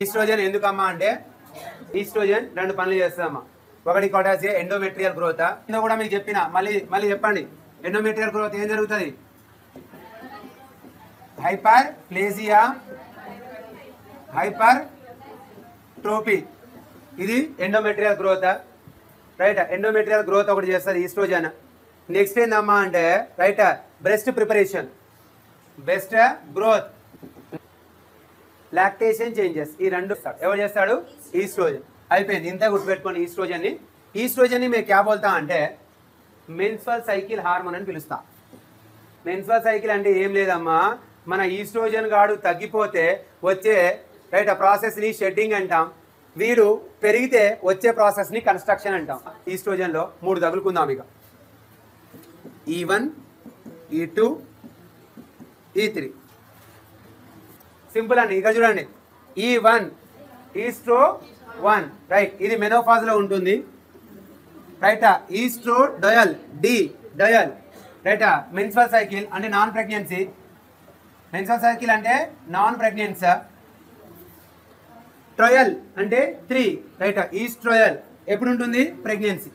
Oestrogen ఎందుకమ్మా అంటే oestrogen రెండు పనులు చేస్తామా. ఒకటి కొటాసి ఎండోమెట్రియల్ గ్రోత్. ఇందులో కూడా మీకు చెప్పిన మళ్ళీ చెప్పండి. ఎండోమెట్రియల్ గ్రోత్ ఏం జరుగుతుంది? హైపర్ ప్లేజియా, హైపర్ ట్రోపీ, ఇది endometrial growth. Right, endometrial growth ఒకటి చేస్తుంది ఈస్ట్రోజన్. నెక్స్ట్ ఏందమ్మా అంటే right breast preparation, breast growth, lactation changes, ఈ రెండు ఎవరు చేస్తాడు? ఈస్ట్రోజన్. అయిపోయింది, ఇంత గుర్తుపెట్టుకోండి. ఈస్ట్రోజన్ ని మేము క్యా బోల్తా అంటే మెన్స్ట్రువల్ సైకిల్ హార్మోన్ అని పిలుస్తా. మెన్స్ట్రువల్ సైకిల్ అంటే ఏం లేదమ్మా, మన ఈస్ట్రోజన్ గాడు తగ్గిపోతే వచ్చే రైట్ ఆ ప్రాసెస్ ని షెడ్డింగ్ అంటాం. వీడు పెరిగితే వచ్చే ప్రాసెస్ ని కన్స్ట్రక్షన్ అంటాం. ఈస్ట్రోజన్ లో 3 తగులుకుందాం ఇక. E1, E2, E3. సింపుల్ అండి. ఇక చూడండి, E1 ఈస్ట్రో 1 రైట్, ఇది మెనోఫాజ్ లో ఉంటుంది. Right, estradiol di diol. Right, menstrual cycle అంటే నాన్ ప్రెగ్నెన్సీ. మెన్స్ట్రువల్ సైకిల్ అంటే నాన్ ప్రెగ్నెన్సీ. ట్రయల్ అంటే 3. రైట్, ఈస్ట్రోయల్ ఎప్పుడు ఉంటుంది? ప్రెగ్నెన్సీ.